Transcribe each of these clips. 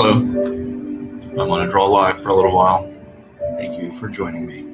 Hello. I'm going to draw live for a little while. Thank you for joining me.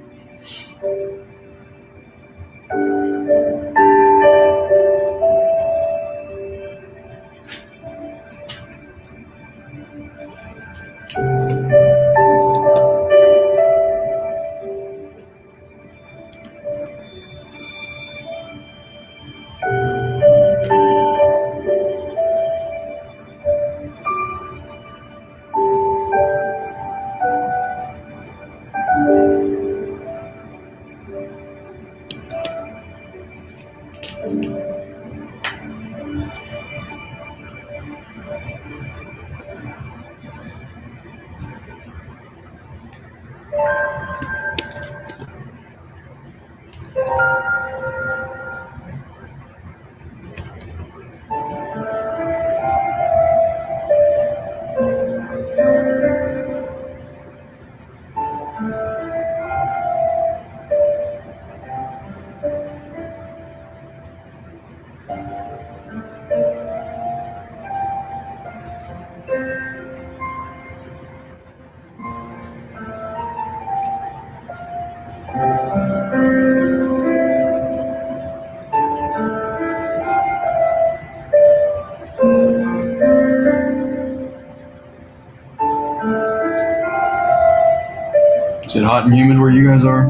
Is it hot and humid where you guys are?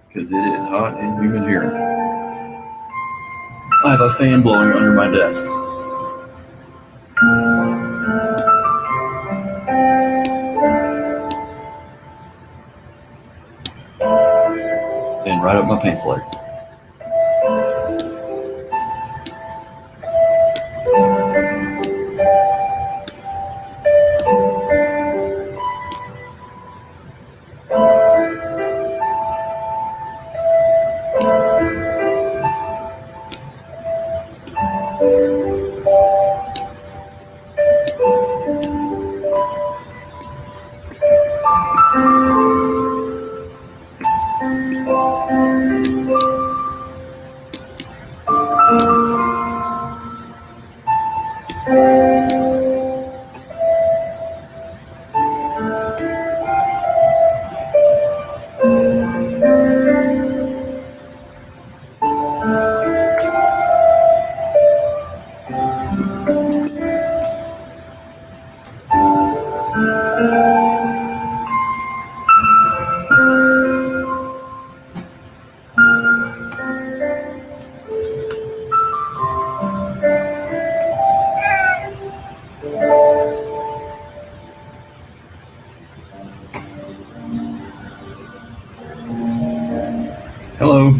Because it is hot and humid here. I have a fan blowing under my desk. And right up my pants leg. Hello.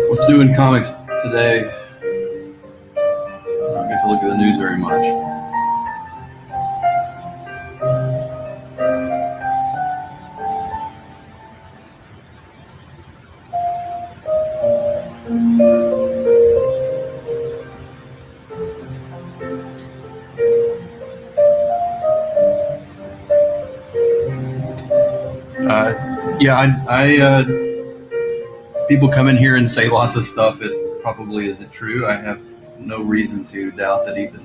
What's new in comics today? I don't get to look at the news very much. Yeah, people come in here and say lots of stuff. It probably isn't true. I have no reason to doubt that Ethan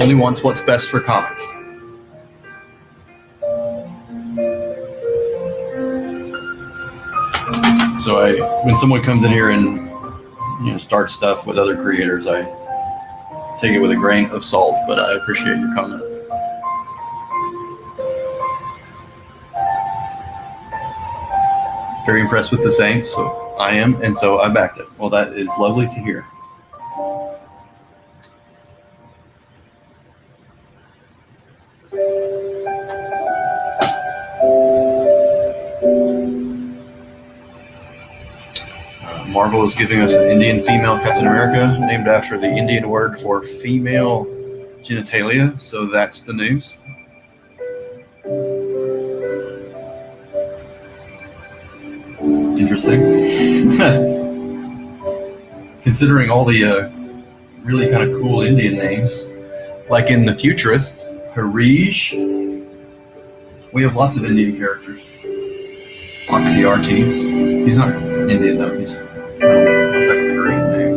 only wants what's best for comics. So when someone comes in here and starts stuff with other creators, I take it with a grain of salt. But I appreciate your comment. Very impressed with the Saints, so I am, and so I backed it. Well, that is lovely to hear. Marvel is giving us an Indian female Captain America named after the Indian word for female genitalia, so that's the news. Interesting. Considering all the really kind of cool Indian names, like in the Futurists, Harish, we have lots of Indian characters. Oxyartes, he's not Indian though, he's looks like a Korean name.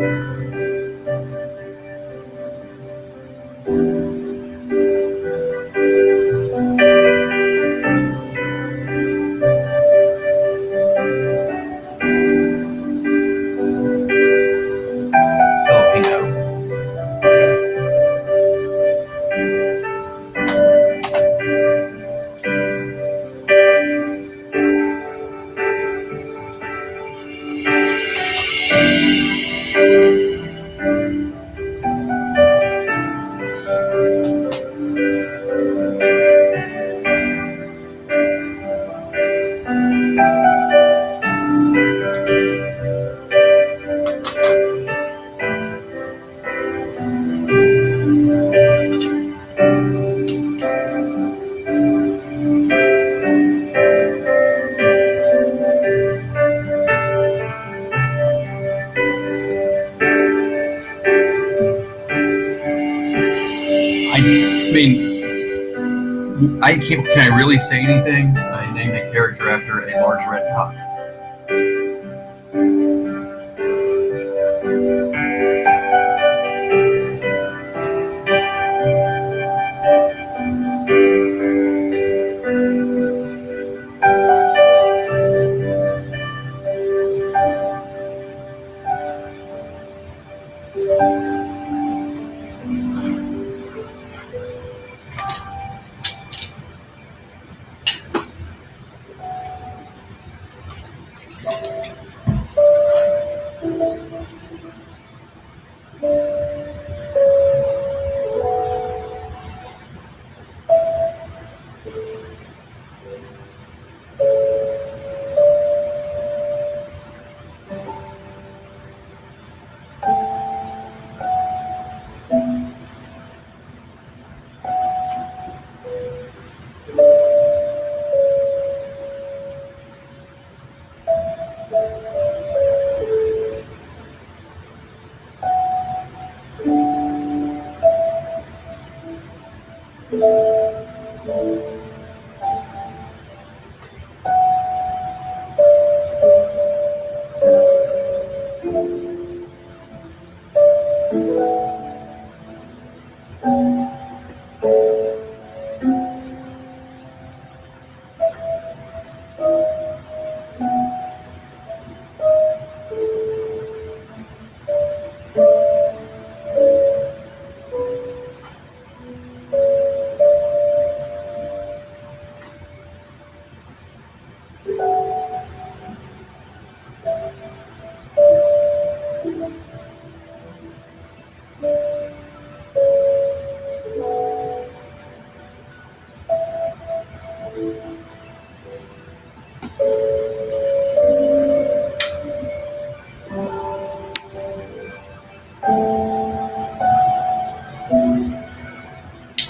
Filipino. Can I really say anything? I named a character after a large red cock.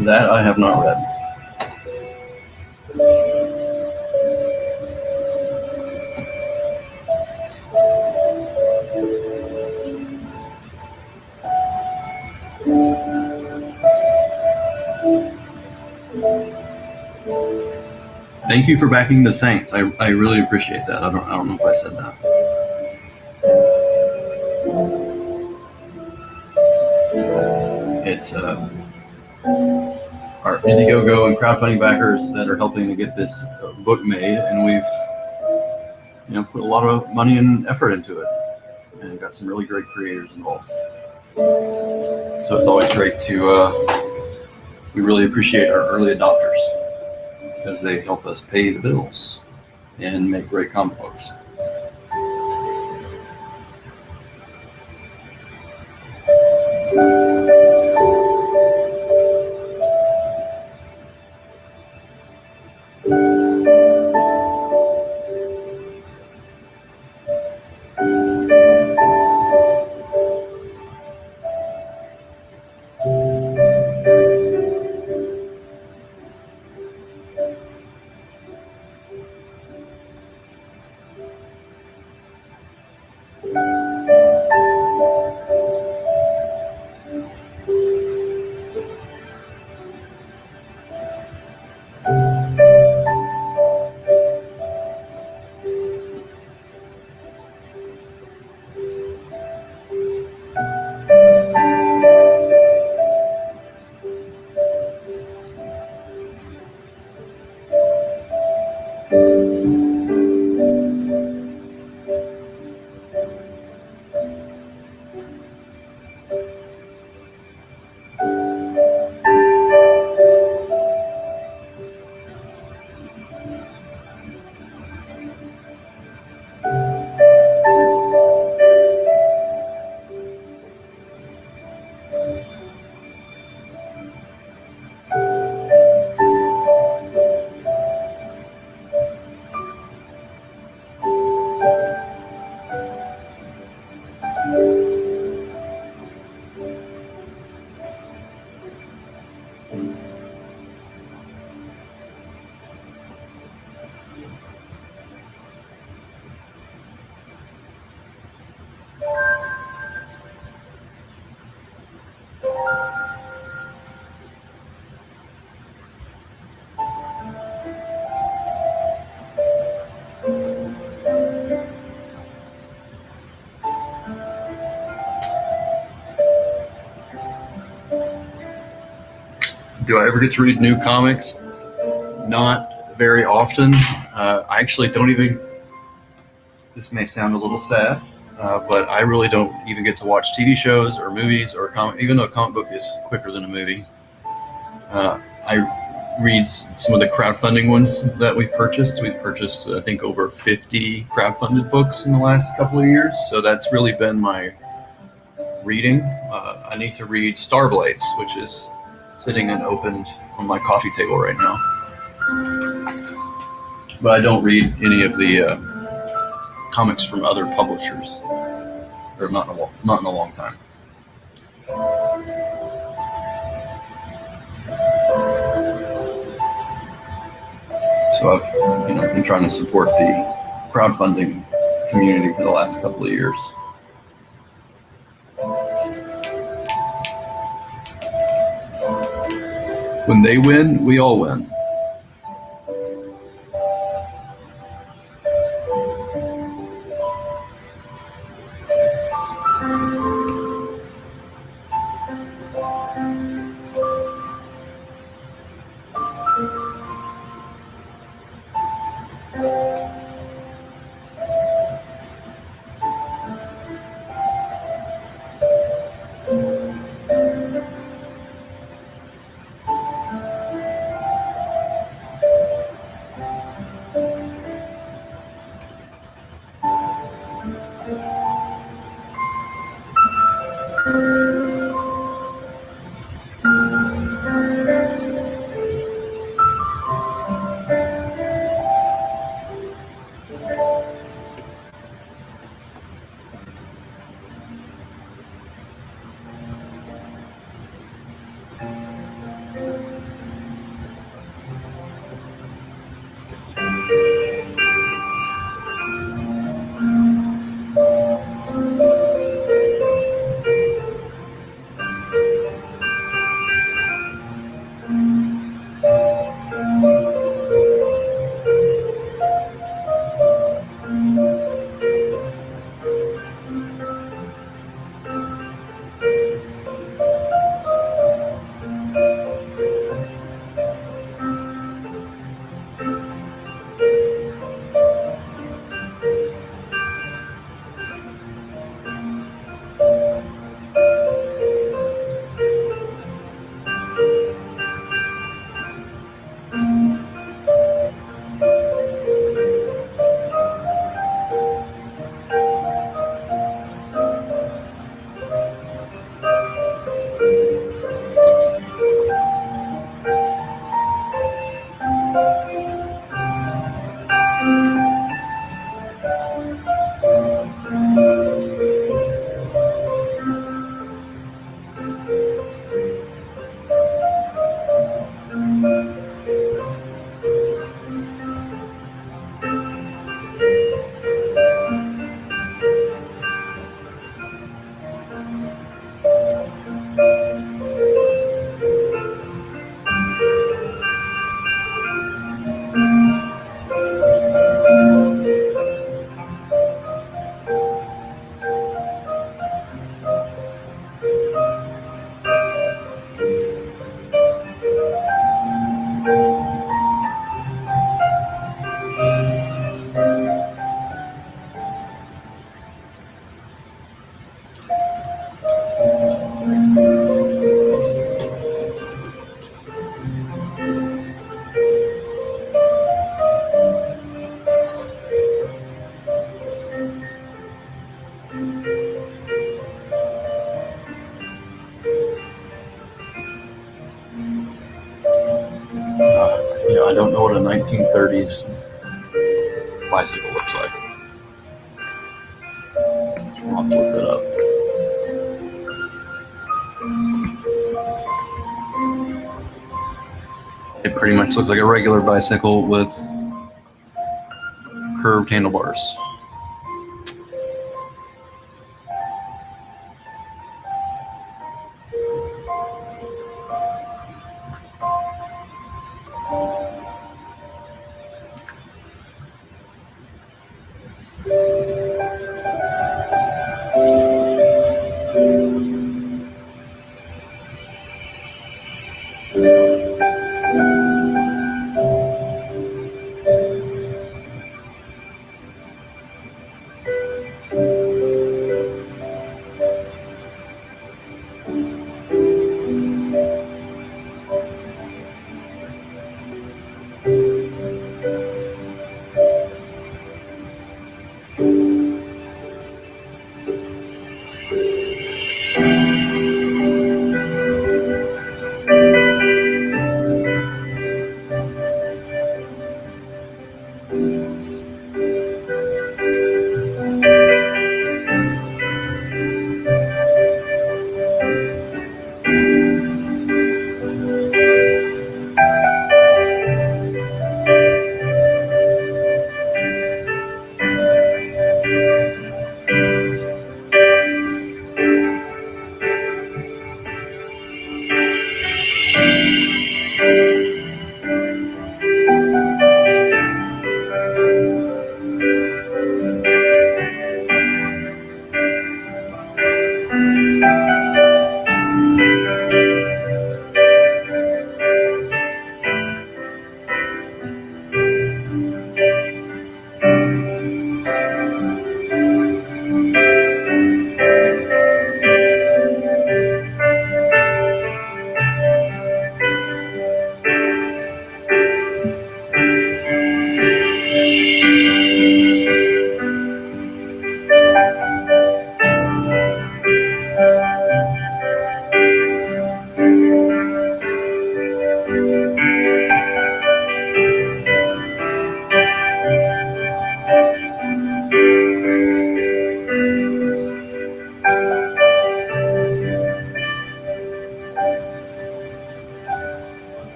That I have not read. Thank you for backing the Saints. I really appreciate that. I don't know if I said that. It's our Indiegogo and crowdfunding backers that are helping to get this book made, and we've put a lot of money and effort into it, and got some really great creators involved. So it's always great to. We really appreciate our early adopters because they help us pay the bills and make great comic books. Do I ever get to read new comics? Not very often. I actually don't even, this may sound a little sad, but I really don't even get to watch TV shows or movies or even though a comic book is quicker than a movie. I read some of the crowdfunding ones that we've purchased. We've purchased, I think, over 50 crowdfunded books in the last couple of years. So that's really been my reading. I need to read Starblades, which is sitting unopened on my coffee table right now. But I don't read any of the comics from other publishers, or not in a long time. So I've been trying to support the crowdfunding community for the last couple of years. When they win, we all win. I don't know what a 1930s bicycle looks like. I'll have to look that up. It pretty much looks like a regular bicycle with curved handlebars.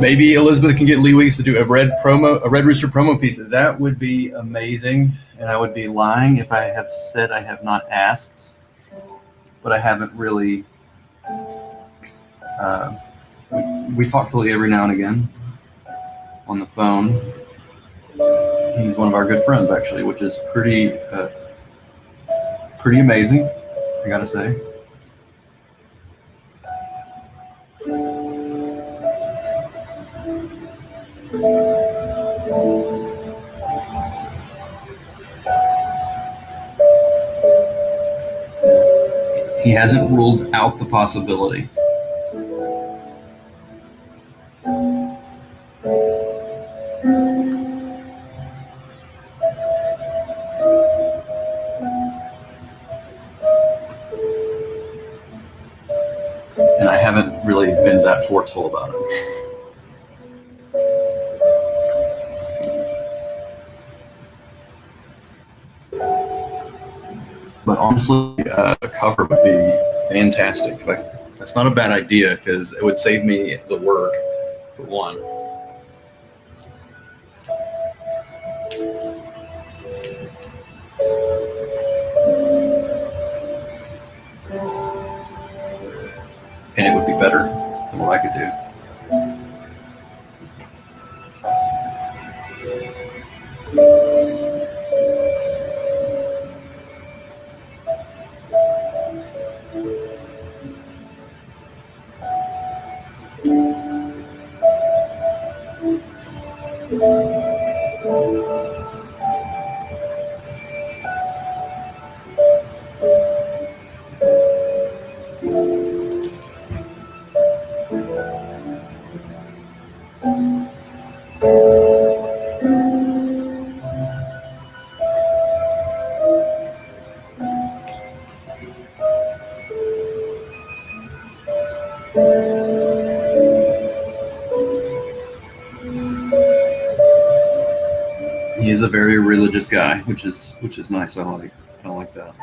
Maybe Elizabeth can get Lee Weeks to do a Red Rooster promo piece. That would be amazing, and I would be lying if I have said I have not asked, but I haven't really. We talk to Lee every now and again on the phone. He's one of our good friends, actually, which is pretty amazing, I gotta say. He hasn't ruled out the possibility. And I haven't really been that forceful about it. But honestly, a cover would be fantastic. Like, that's not a bad idea because it would save me the work, for one. And it would be better than what I could do. is a very religious guy, which is nice. I like that.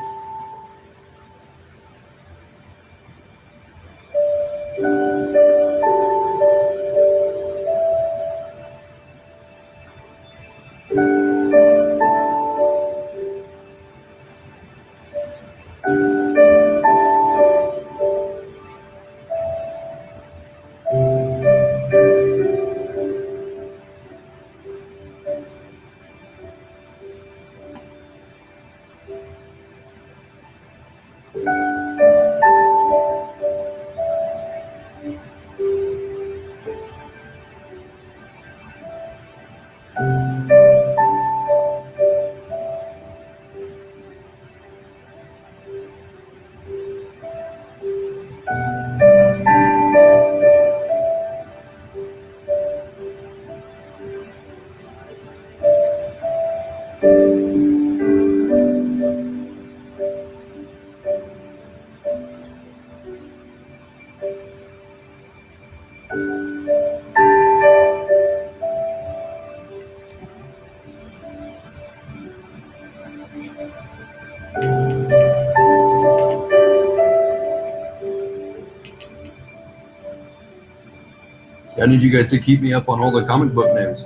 I need you guys to keep me up on all the comic book news.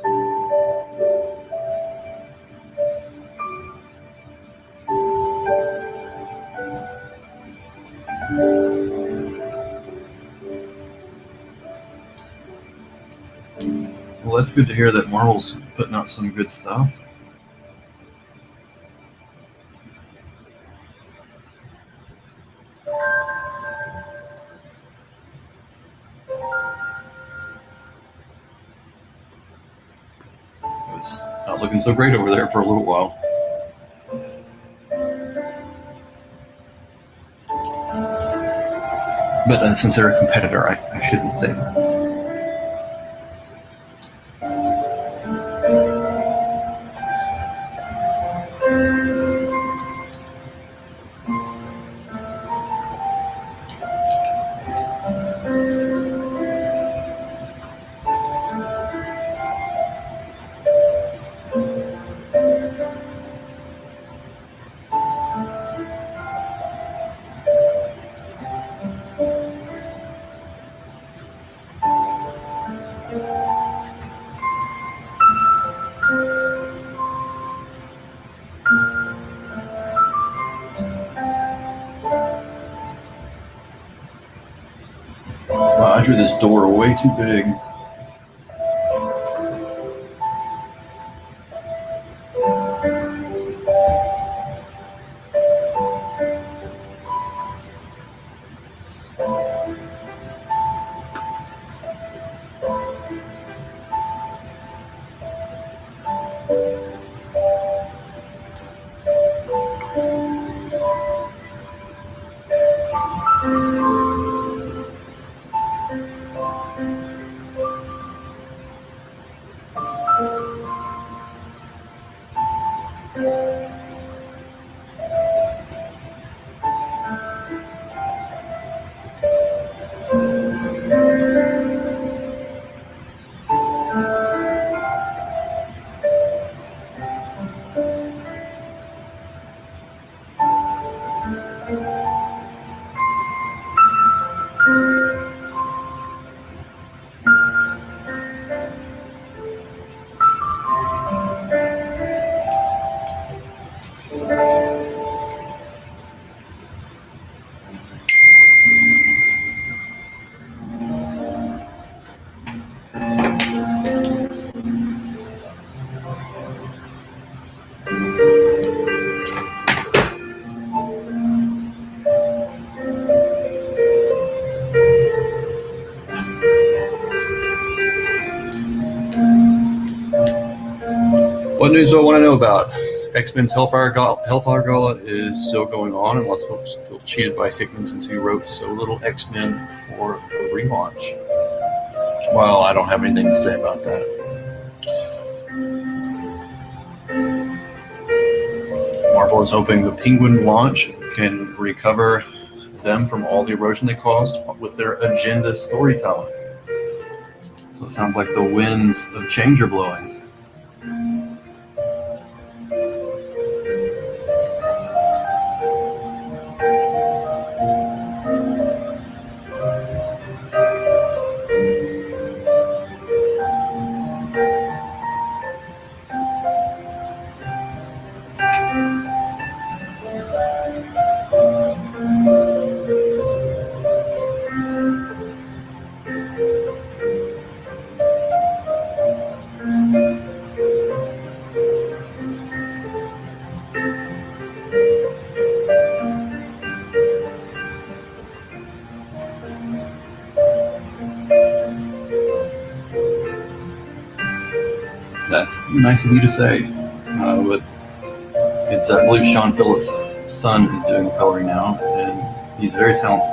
Well, that's good to hear that Marvel's putting out some good stuff. It's not looking so great over there for a little while. But since they're a competitor, I shouldn't say that. Wow, I drew this door way too big. What news do I want to know about? X-Men's Hellfire Gala is still going on, and lots of folks feel cheated by Hickman since he wrote so little X-Men for the relaunch. Well, I don't have anything to say about that. Marvel is hoping the Penguin launch can recover them from all the erosion they caused with their agenda storytelling. So it sounds like the winds of change are blowing. It's nice of you to say. But it's, I believe Sean Phillips' son is doing the coloring now, and he's very talented.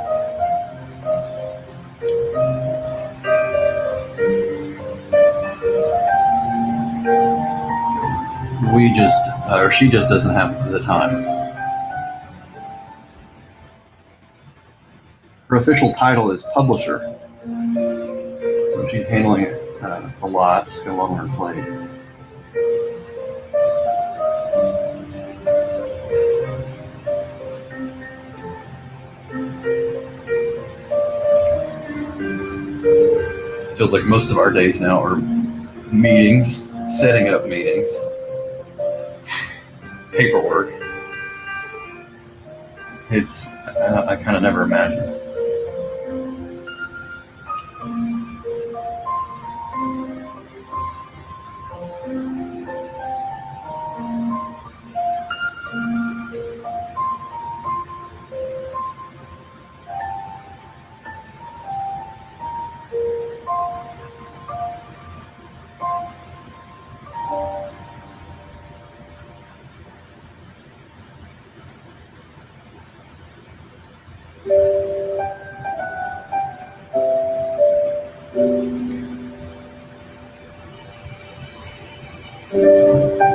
She just doesn't have the time. Her official title is publisher, so she's handling it a lot. She's got a lot on her plate. It feels like most of our days now are meetings, setting up meetings, paperwork. It's, I kind of never imagined.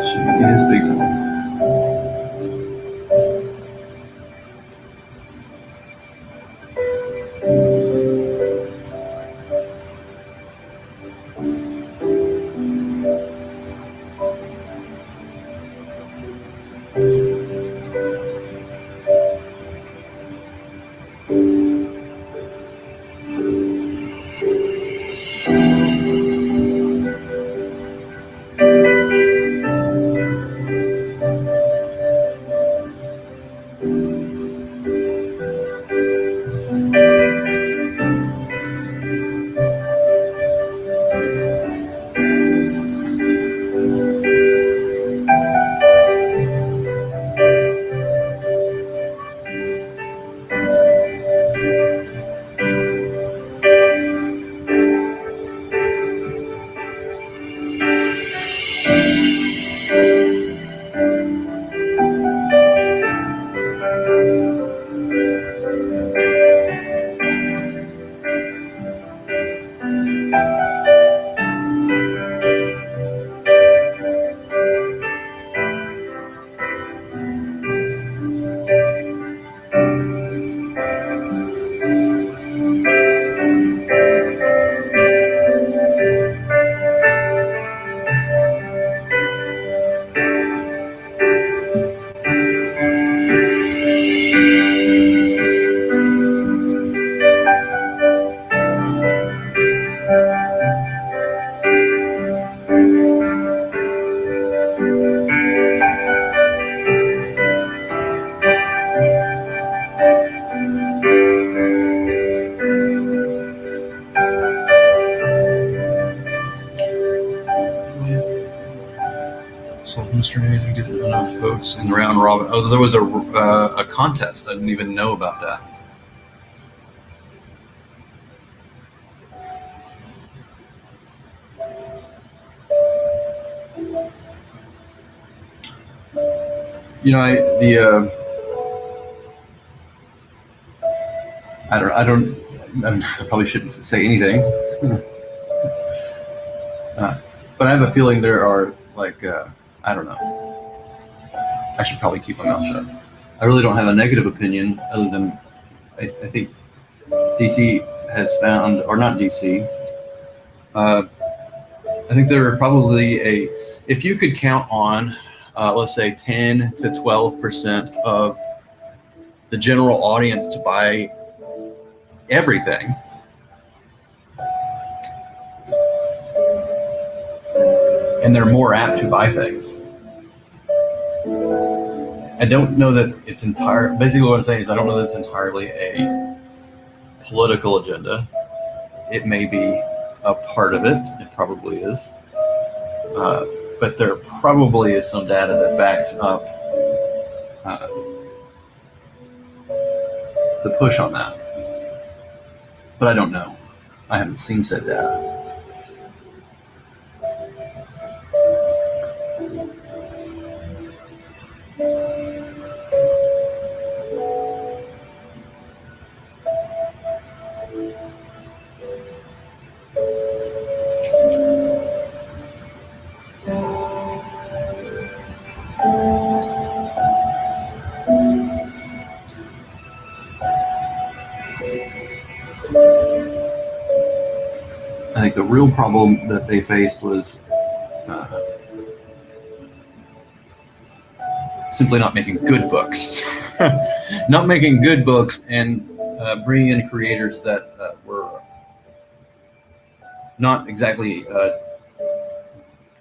She is big time. Yesterday didn't get enough votes in the round robin. Oh, there was a contest. I didn't even know about that. You know, I probably shouldn't say anything. But I have a feeling there are I don't know. I should probably keep my mouth shut. I really don't have a negative opinion other than I think DC has found, or not DC, I think there are probably if you could count on, let's say 10 to 12% of the general audience to buy everything, and they're more apt to buy things. I don't know that it's basically what I'm saying is I don't know that it's entirely a political agenda. It may be a part of it. It probably is. But there probably is some data that backs up the push on that. But I don't know. I haven't seen said data. think the real problem that they faced was simply not making good books. Not making good books and bringing in creators that were not exactly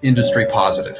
industry positive.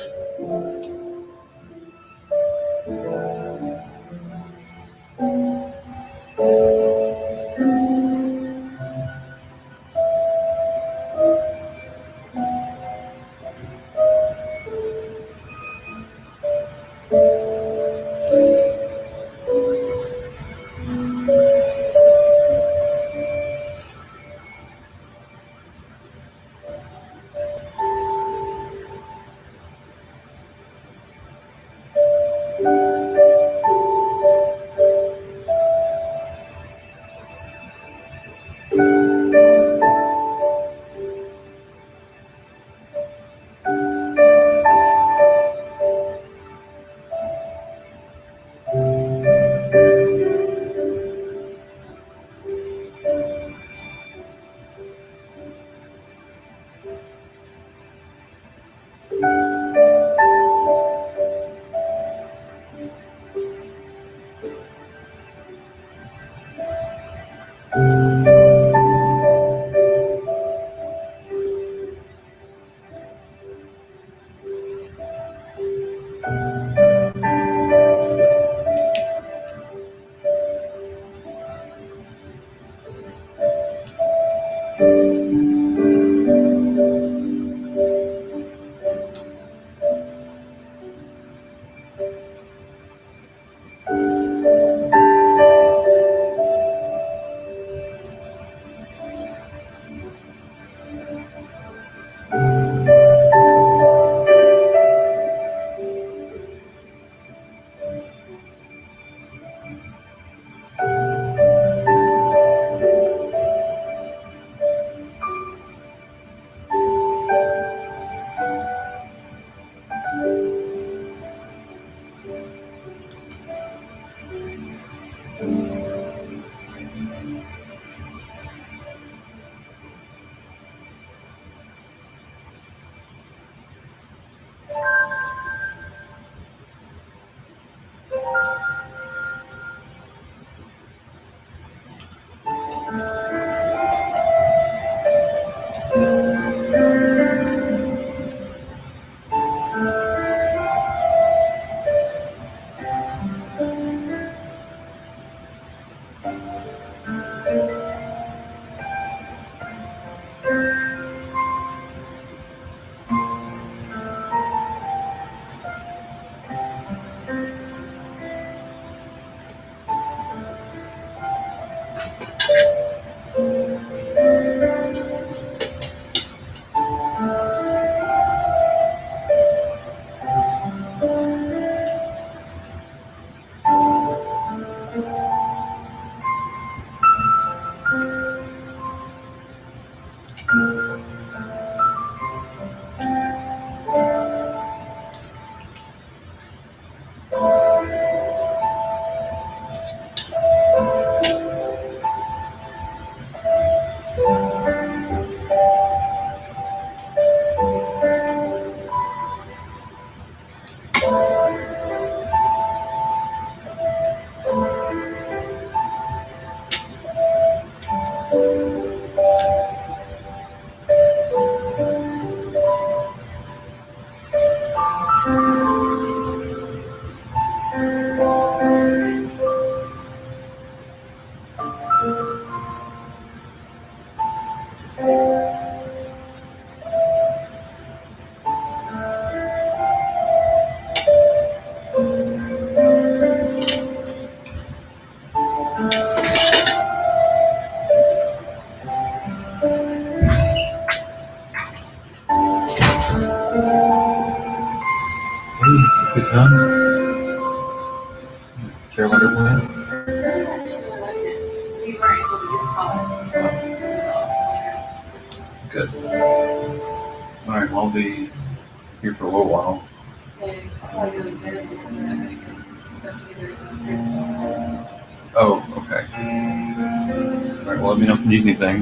Good time. Carolina plan. Yeah, she really liked it. We weren't able to get caught. It was off later. Good. All right, I'll be here for a little while. Okay, I'll probably go to bed a little bit. I'm gonna get stuff together for the trip. Oh, okay. All right, well, let me know if you need anything.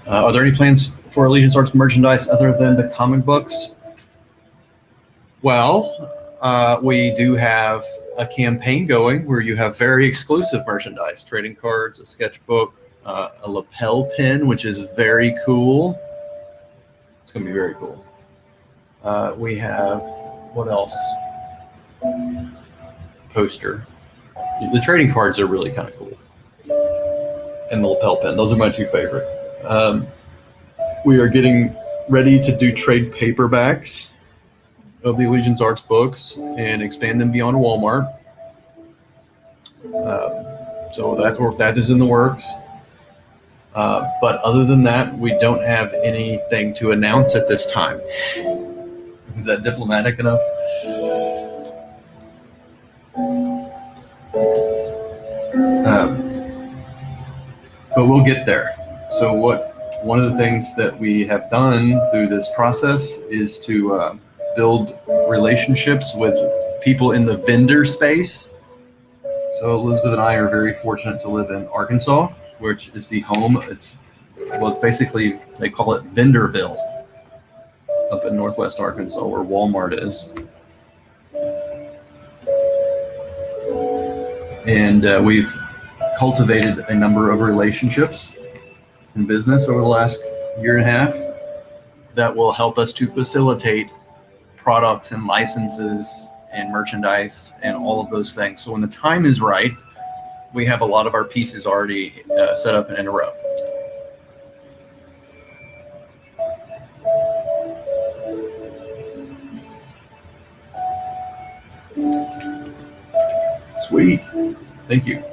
Are there any plans for Allegiance Arts merchandise other than the comic books? Well, we do have a campaign going where you have very exclusive merchandise, trading cards, a sketchbook, a lapel pin, which is very cool. It's going to be very cool. We have, what else? Poster. The trading cards are really kind of cool. And the lapel pin. Those are my two favorite. We are getting ready to do trade paperbacks of the Allegiance Arts books and expand them beyond Walmart. So that is in the works. But other than that, we don't have anything to announce at this time. Is that diplomatic enough? But we'll get there. So one of the things that we have done through this process is to build relationships with people in the vendor space. So Elizabeth and I are very fortunate to live in Arkansas, which is the home. It's basically, they call it Vendorville up in Northwest Arkansas where Walmart is. And we've cultivated a number of relationships in business over the last year and a half that will help us to facilitate products and licenses and merchandise and all of those things. So when the time is right, we have a lot of our pieces already set up and in a row. Sweet. Thank you.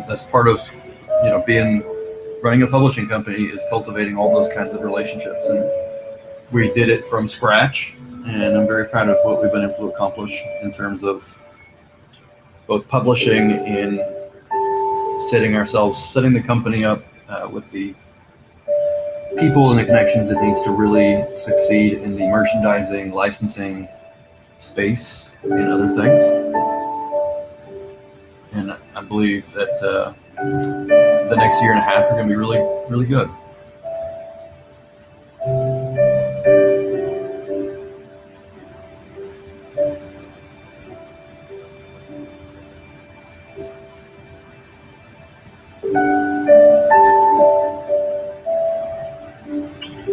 That's part of, running a publishing company is cultivating all those kinds of relationships, and we did it from scratch. And I'm very proud of what we've been able to accomplish in terms of both publishing and setting the company up with the people and the connections it needs to really succeed in the merchandising, licensing space and other things. And I believe that the next year and a half are going to be really, really good.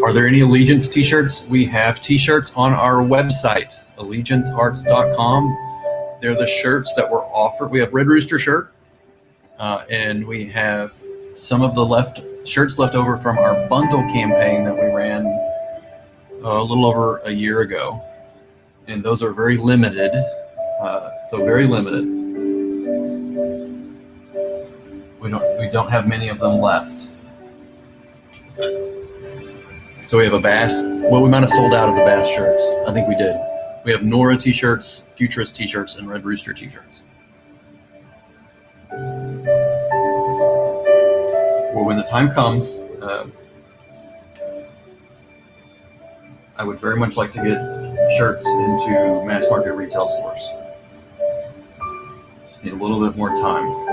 Are there any Allegiance t-shirts? We have t-shirts on our website, allegiancearts.com. They're the shirts that were offered. We have Red Rooster shirt, and we have some of the shirts left over from our bundle campaign that we ran a little over a year ago. And those are very limited, so very limited. We don't have many of them left. So we have a Bass. Well, we might have sold out of the Bass shirts. I think we did. We have Nora t-shirts, Futurist t-shirts, and Red Rooster t-shirts. Well, when the time comes, I would very much like to get shirts into mass market retail stores. Just need a little bit more time.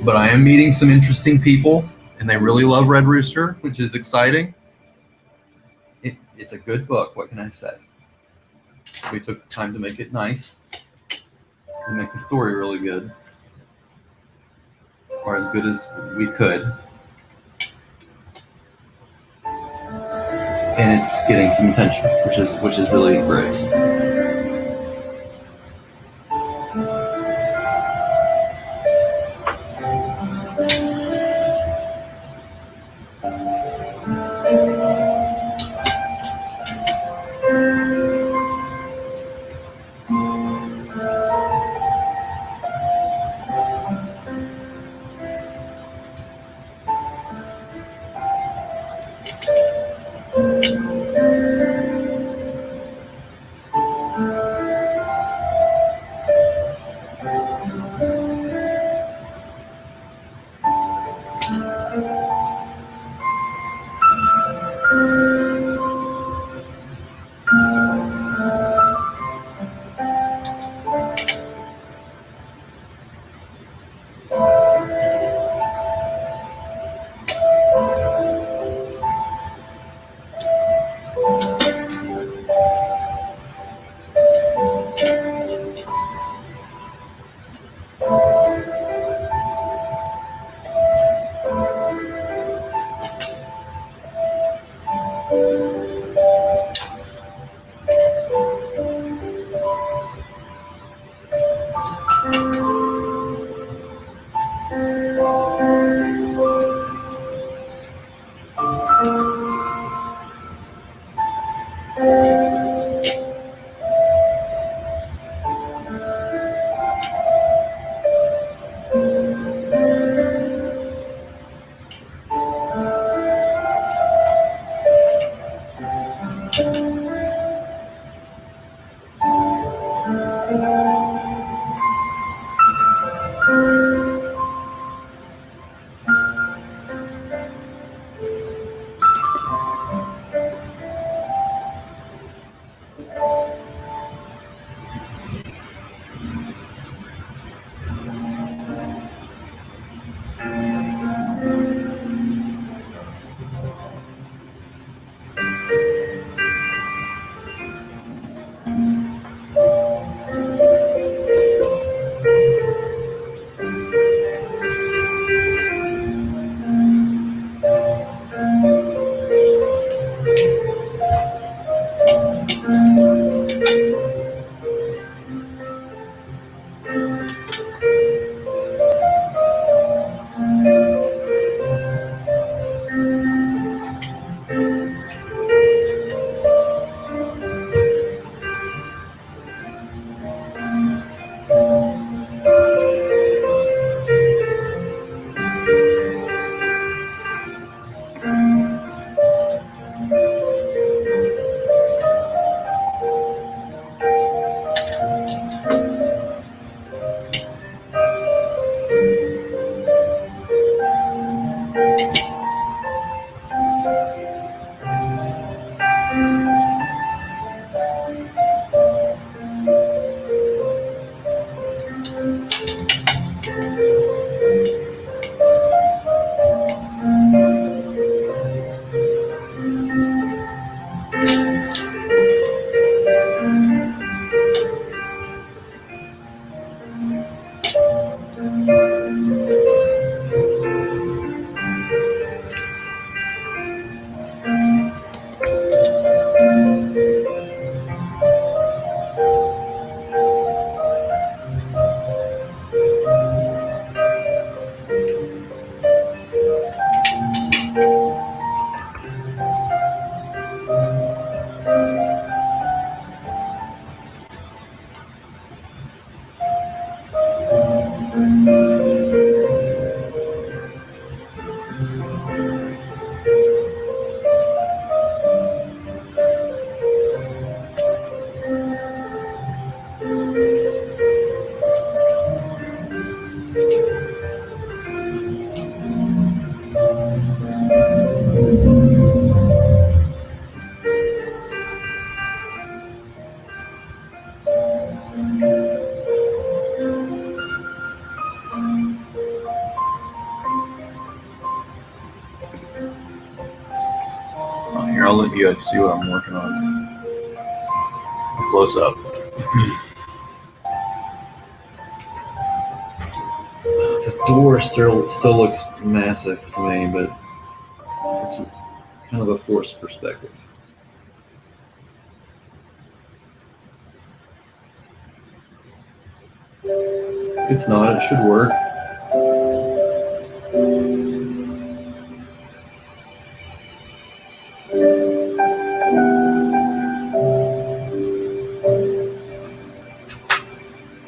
But I am meeting some interesting people, and they really love Red Rooster, which is exciting. It's a good book. What can I say? We took the time to make it nice and make the story really good, or as good as we could. And it's getting some attention, which is really great. I'll let you guys see what I'm working on. Close up. The door still looks massive to me, but it's kind of a forced perspective. It's not. It should work.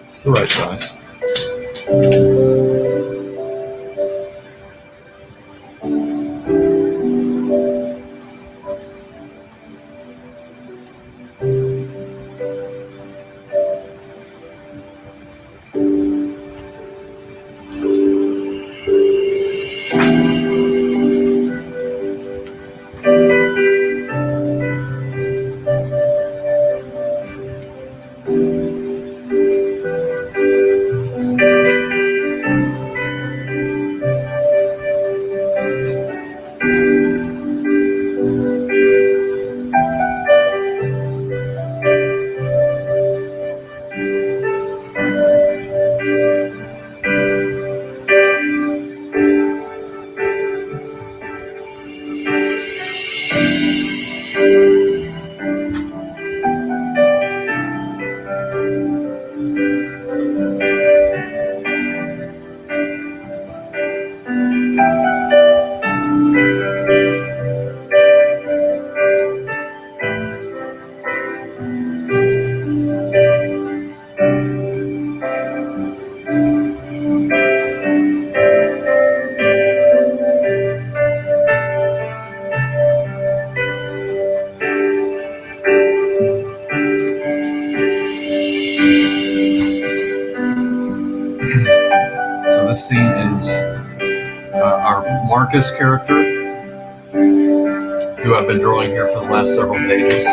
It's the right size. This scene is our Marcus character, who I've been drawing here for the last several pages.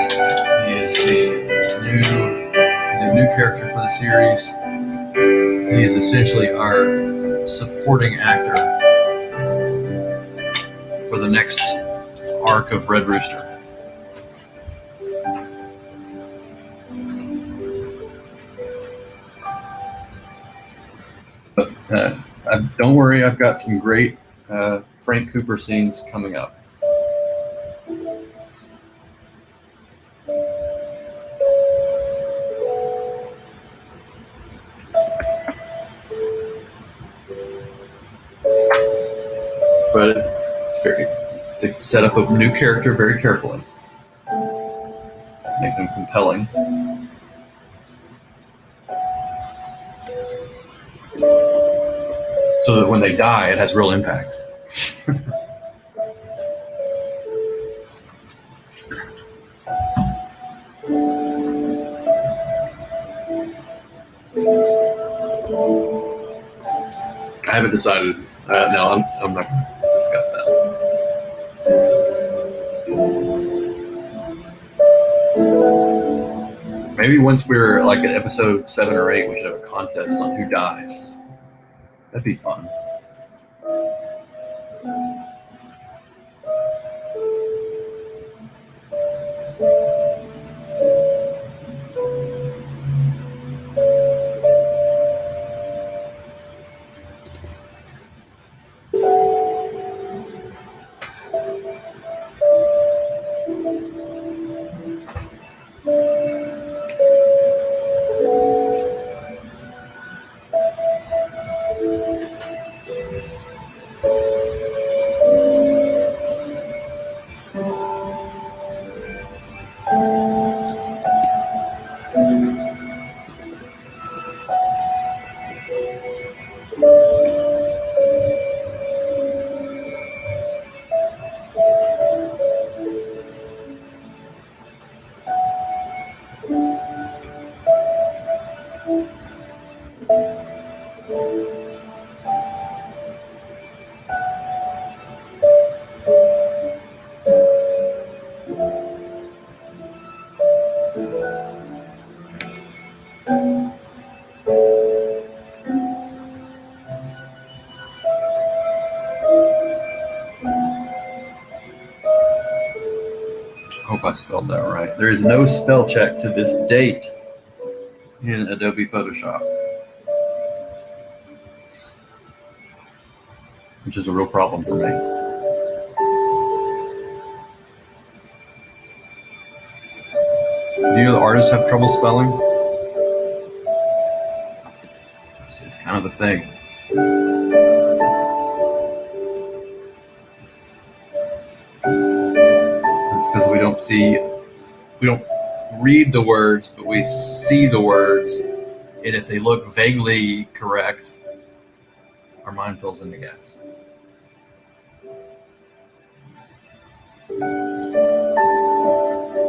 He is he's a new character for the series. He is essentially our supporting actor for the next arc of Red Rooster. But don't worry, I've got some great Frank Cooper scenes coming up. But it's to set up a new character very carefully, make them compelling. So that when they die, it has real impact. I haven't decided. No, I'm not going to discuss that. Maybe once we're like at episode 7 or 8, we should have a contest on who dies. That'd be fun. I spelled that right. There is no spell check to this date in Adobe Photoshop, which is a real problem for me. Do you know the artists have trouble spelling? It's kind of a thing. It's because we don't read the words, but we see the words, and if they look vaguely correct, our mind fills in the gaps.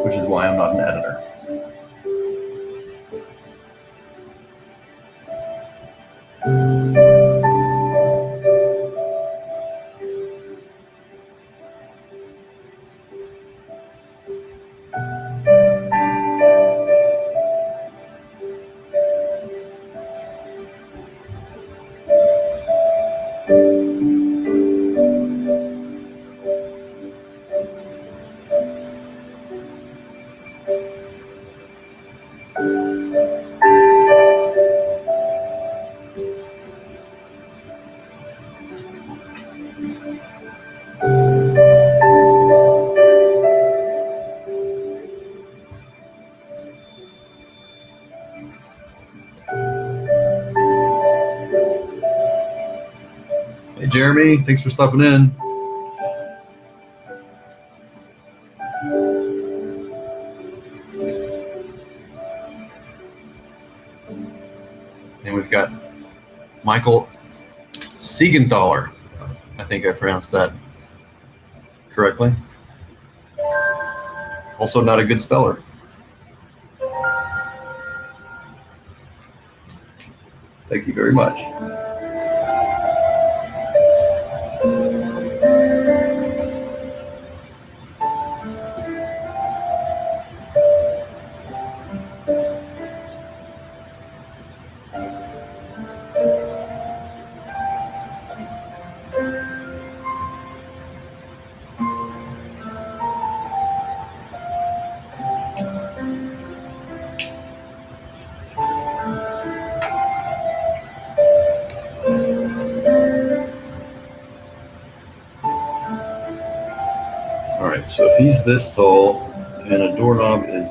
Which is why I'm not an editor. Hey, Jeremy, thanks for stopping in. And we've got Michael Siegenthaler. I think I pronounced that correctly. Also not a good speller. Thank you very much. So if he's this tall and a doorknob is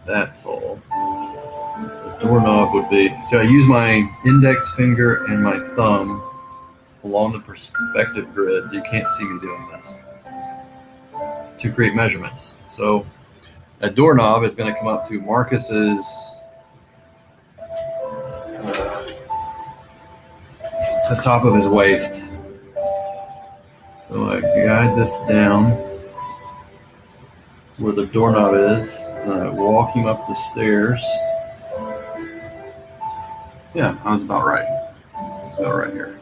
that tall, the doorknob would be, so I use my index finger and my thumb along the perspective grid. You can't see me doing this, to create measurements. So a doorknob is going to come up to Marcus's the top of his waist. So I guide this down to where the doorknob is, and I walk him up the stairs. Yeah, I was about right. It's about right here.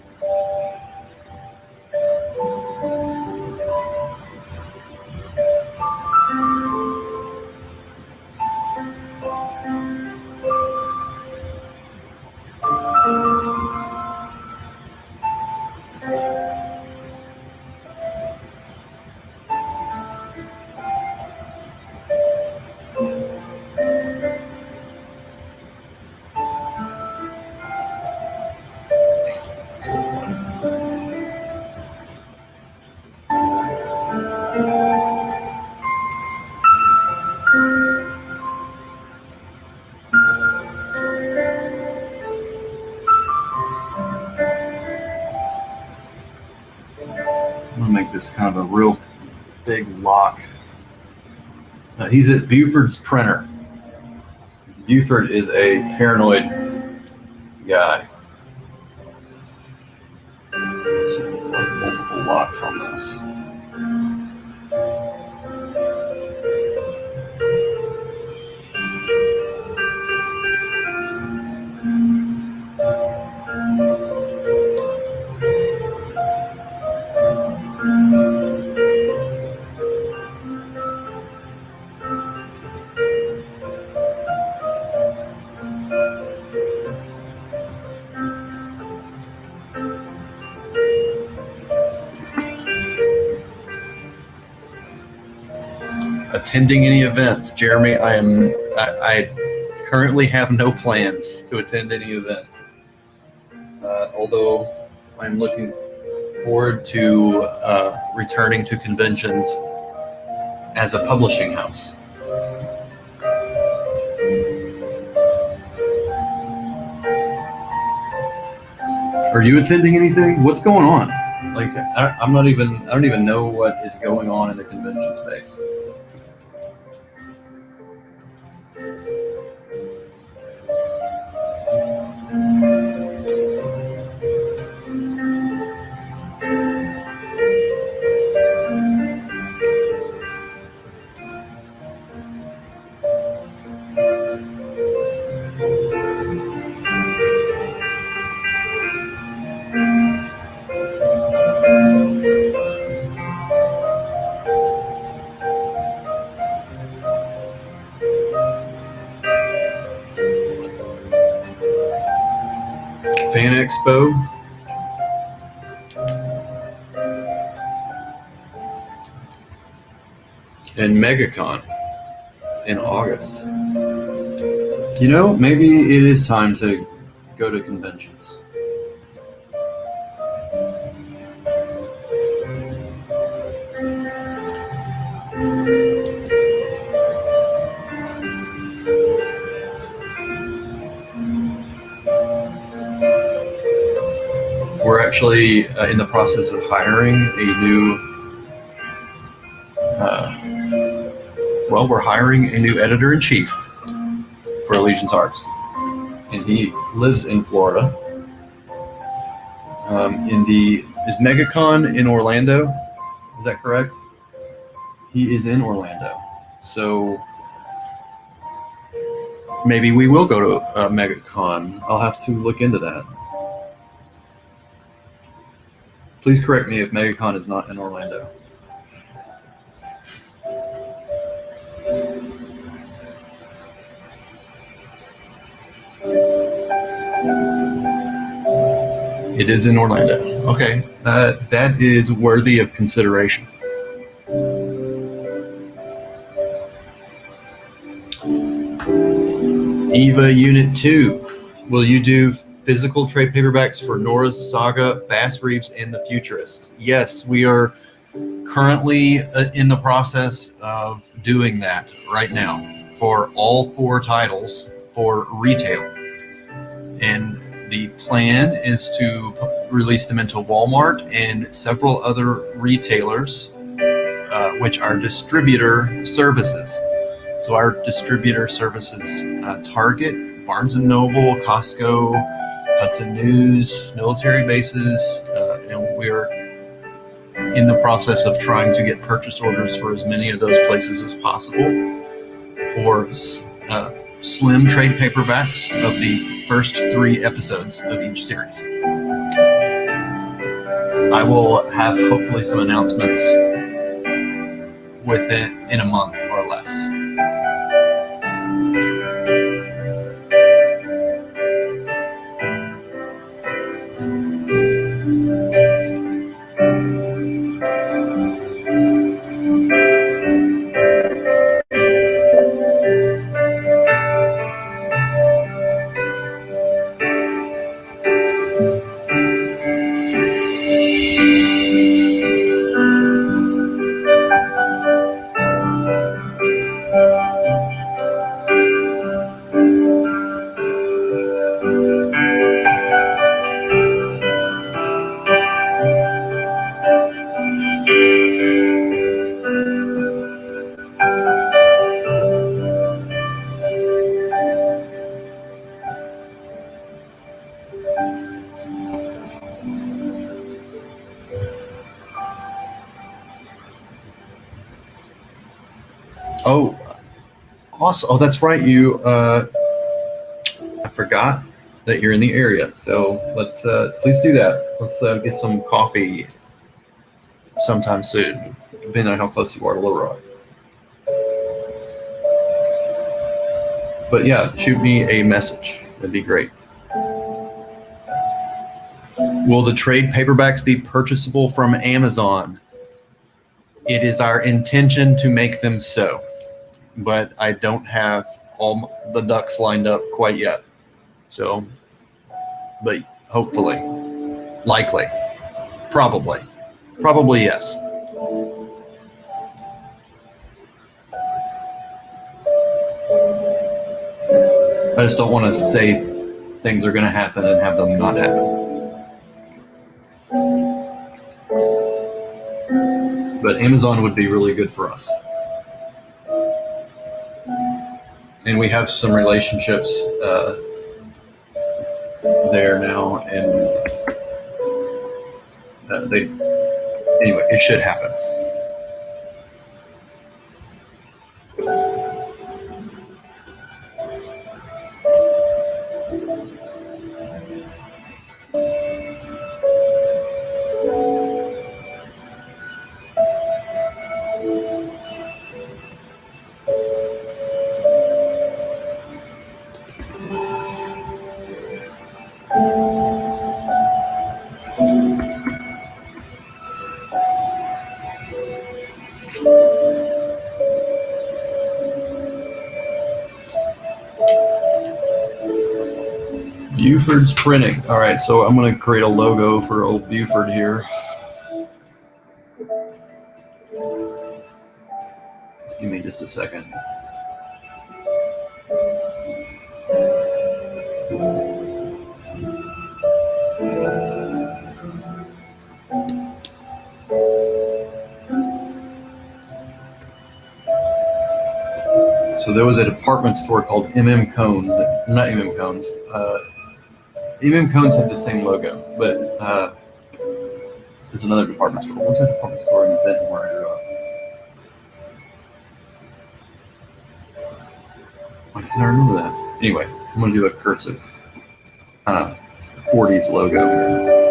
This kind of a real big lock. He's at Buford's printer. Buford is a paranoid guy. So multiple locks on this. attending any events. Jeremy, I currently have no plans to attend any events. Although I'm looking forward to returning to conventions as a publishing house. Are you attending anything? What's going on? Like, I don't even know what is going on in the convention space. Fan Expo. And MegaCon in August. You know, maybe it is time to go to conventions. We're actually in the process of hiring a new we're hiring a new editor-in-chief for Allegiance Arts, and he lives in Florida. Is MegaCon in Orlando? Is that correct? He is in Orlando, so maybe we will go to MegaCon. I'll have to look into that. Please correct me if MegaCon is not in Orlando. It is in Orlando. Okay, that is worthy of consideration. EVA Unit 2. Will you do physical trade paperbacks for Nora's Saga, Bass Reeves, and the Futurists? Yes, we are currently in the process of doing that right now for all 4 titles for retail. And the plan is to release them into Walmart and several other retailers, which are distributor services. So our distributor services, Target, Barnes & Noble, Costco, Hudson News, military bases, and we're in the process of trying to get purchase orders for as many of those places as possible for slim trade paperbacks of the first 3 episodes of each series. I will have hopefully some announcements in a month or less. Oh, awesome. Oh, that's right. I forgot that you're in the area. So let's please do that. Let's get some coffee sometime soon, depending on how close you are to Little Rock. But yeah, shoot me a message. That'd be great. Will the trade paperbacks be purchasable from Amazon? It is our intention to make them so. but I don't have all the ducks lined up quite yet. So, but hopefully, likely, probably yes. I just don't want to say things are going to happen and have them not happen. But Amazon would be really good for us. And we have some relationships there now, and anyway, it should happen. Buford's printing. All right, so I'm going to create a logo for old Buford here. Give me just a second. So there was a department store called MM Cones. Not MM Cones. MM Cones had the same logo, but there's another department store. What's that department store in Benton where I grew up? Why can't I remember that? Anyway, I'm going to do a cursive 40s logo here.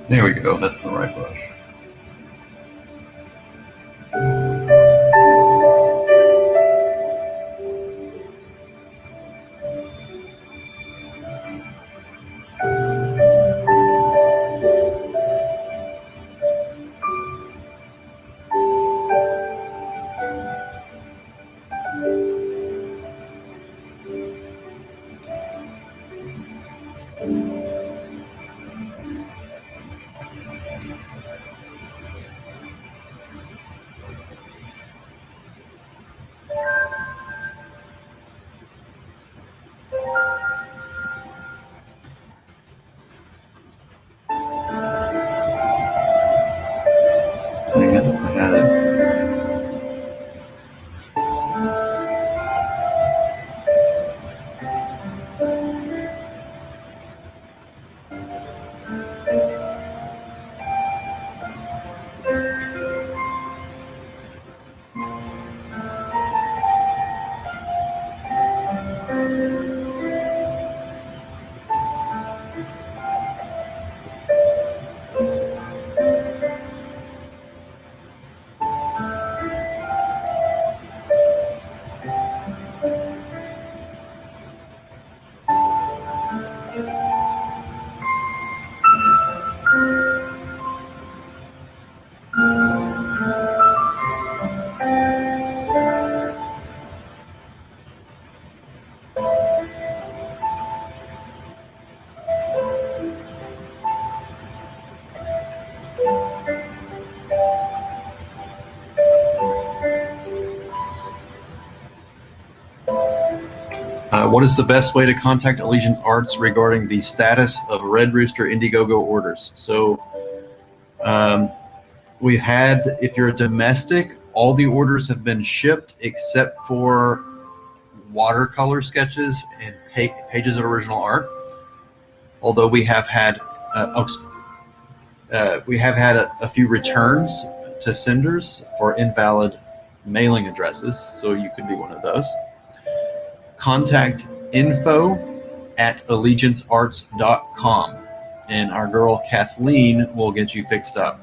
There we go, that's the right brush. I had it. What is the best way to contact Allegiant Arts regarding the status of Red Rooster Indiegogo orders? So we had, if you're a domestic, all the orders have been shipped except for watercolor sketches and pages of original art. Although we have had a few returns to senders for invalid mailing addresses, so you could be one of those. Contact info@allegiancearts.com, and our girl Kathleen will get you fixed up.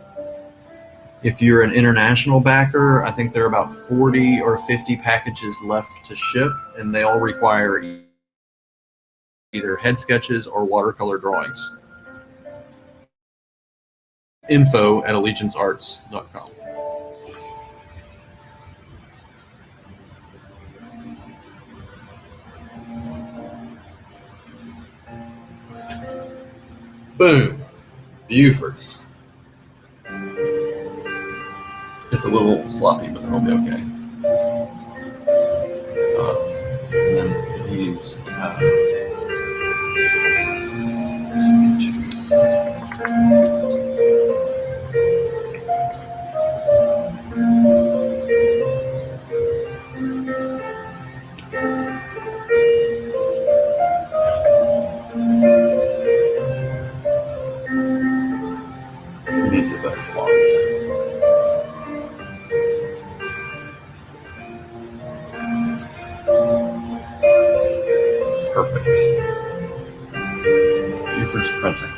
If you're an international backer, I think there are about 40 or 50 packages left to ship, and they all require either head sketches or watercolor drawings. info@allegiancearts.com. Boom. Buford's. It's a little sloppy, but it'll be okay. And then it needs it needs a better font. Perfect. Buford's printing.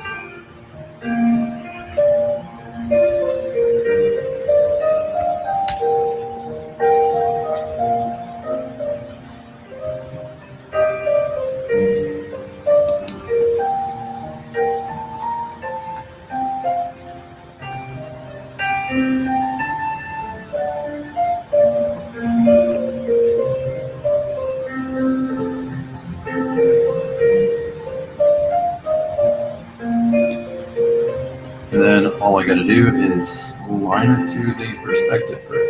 And then all I got to do is line it to the perspective grid.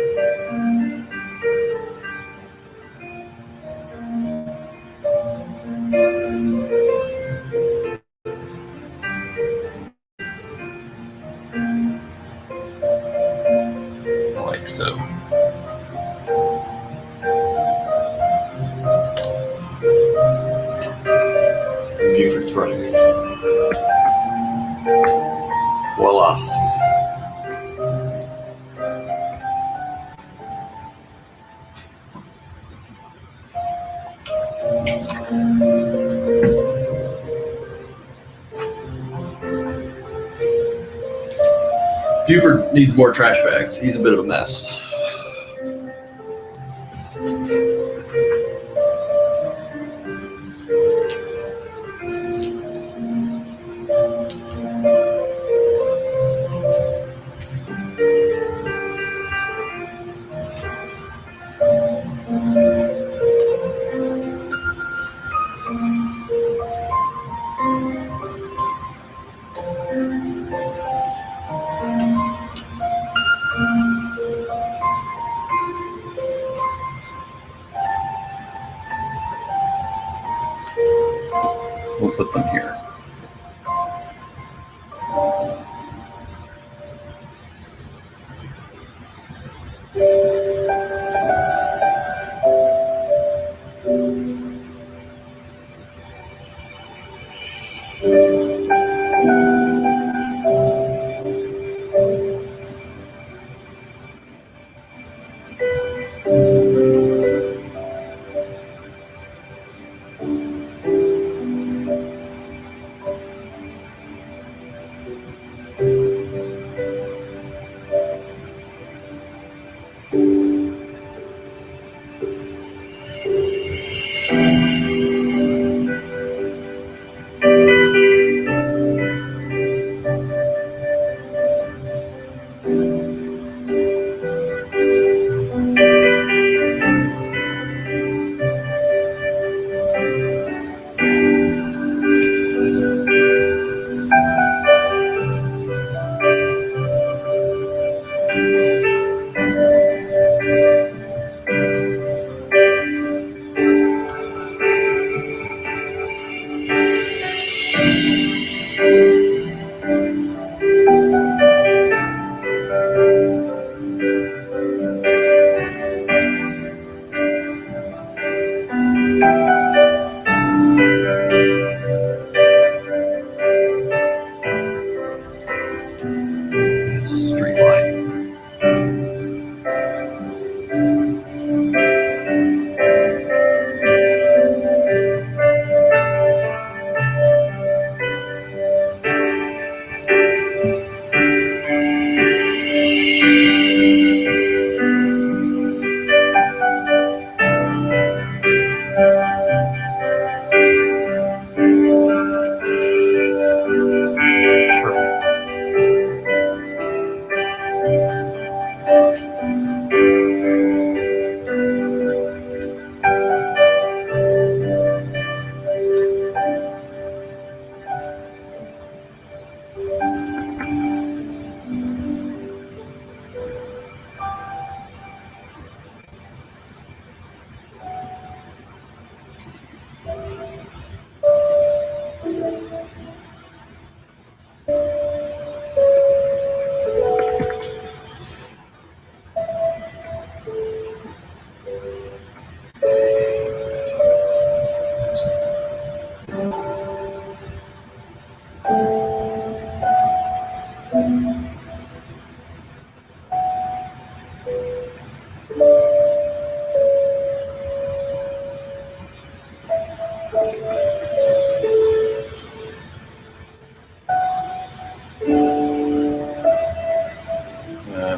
Like so. Buford's running. Voila. Buford needs more trash bags. He's a bit of a mess. We'll put them here.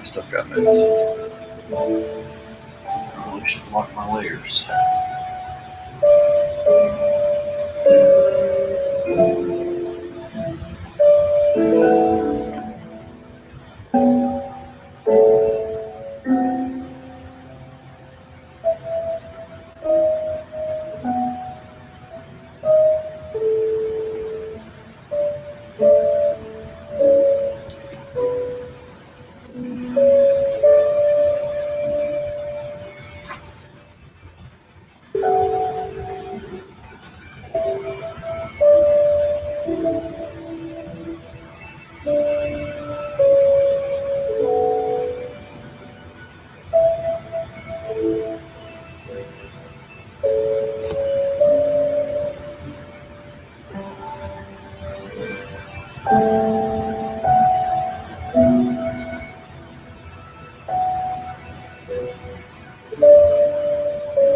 Stuff got moved. I really should lock my layers.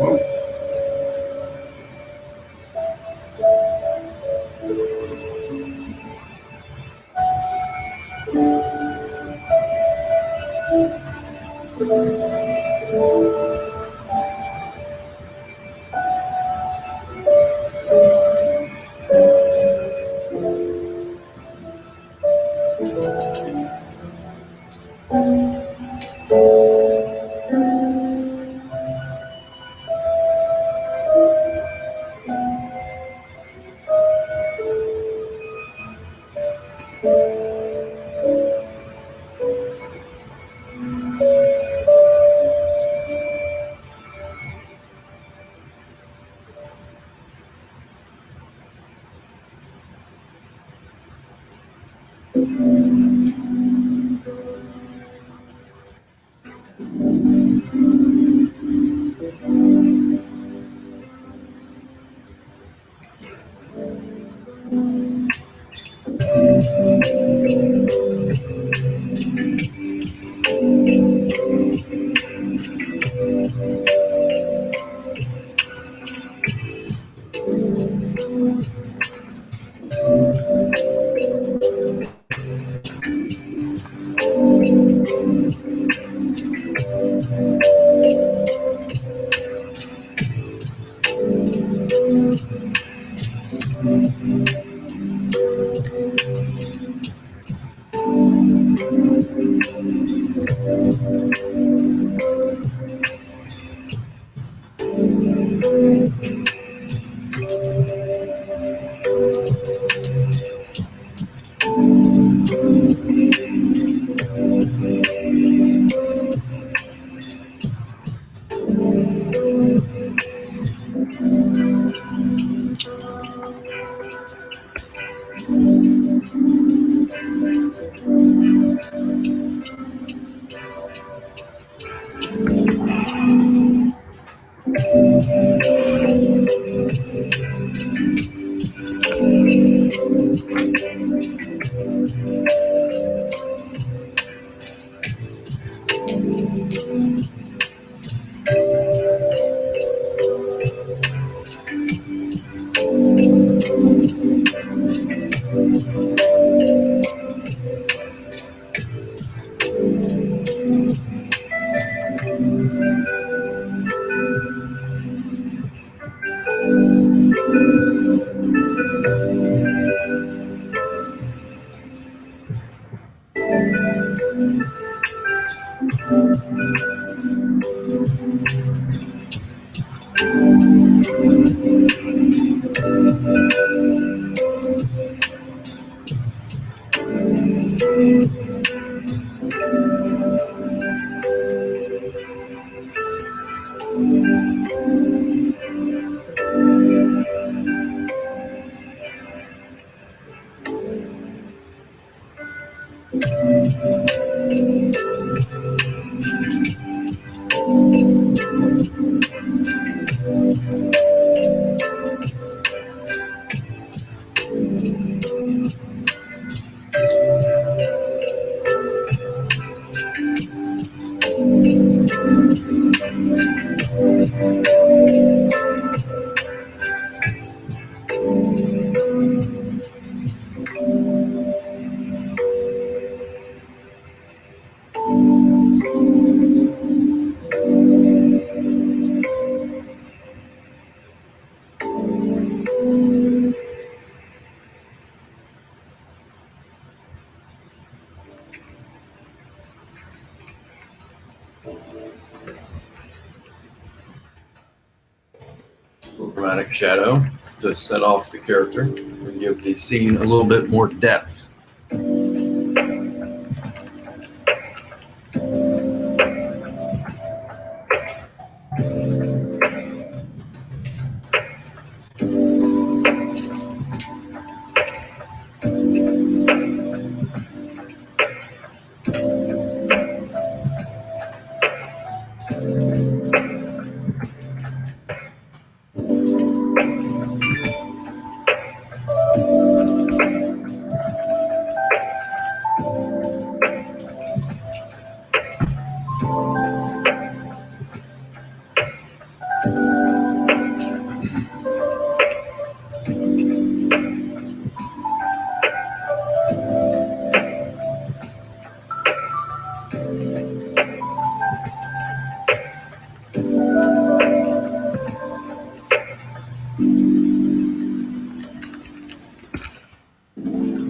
Whoa. little dramatic shadow to set off the character and give the scene a little bit more depth.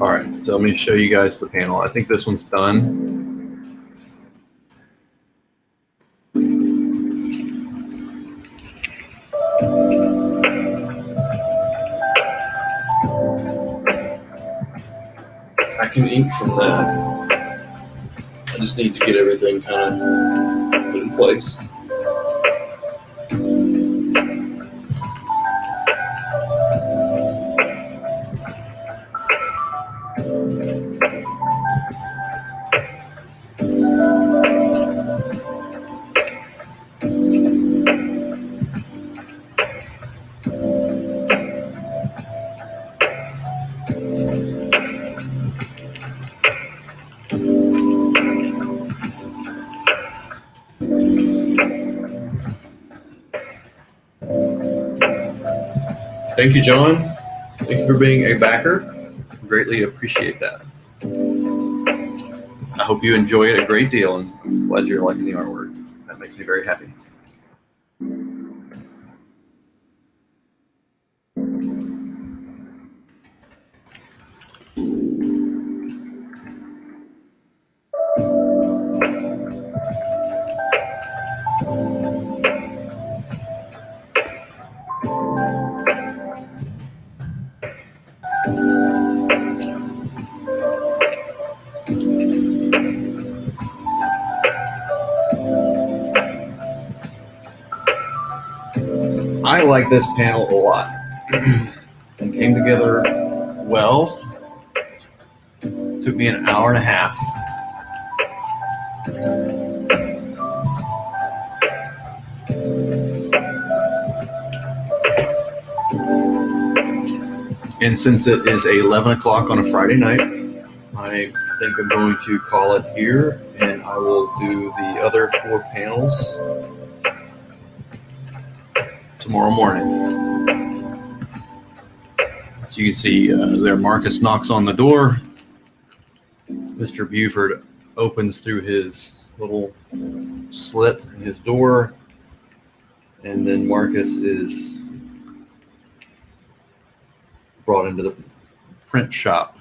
All right, so let me show you guys the panel. I think this one's done. I can ink from that. I just need to get everything kind of put in place. Thank you, John. Thank you for being a backer. Greatly appreciate that. I hope you enjoy it a great deal, and I'm glad you're liking the artwork. That makes me very happy. I like this panel a lot. It came together well. Took me an hour and a half. And since it is 11 o'clock on a Friday night, I think I'm going to call it here, and I will do the other 4 panels tomorrow morning. So you can see there, Marcus knocks on the door. Mr. Buford opens through his little slit in his door, and then Marcus is brought into the print shop.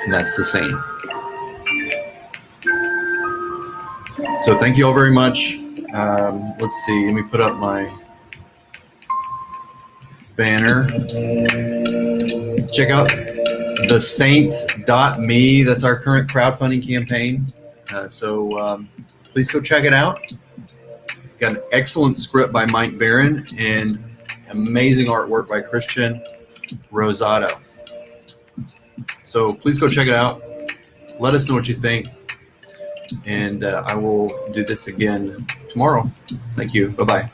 And that's the same. So thank you all very much. Let's see, let me put up my banner. Check out thesaints.me. That's our current crowdfunding campaign. So please go check it out. Got an excellent script by Mike Barron and amazing artwork by Christian Rosato. So please go check it out. Let us know what you think. And I will do this again tomorrow. Thank you. Bye-bye.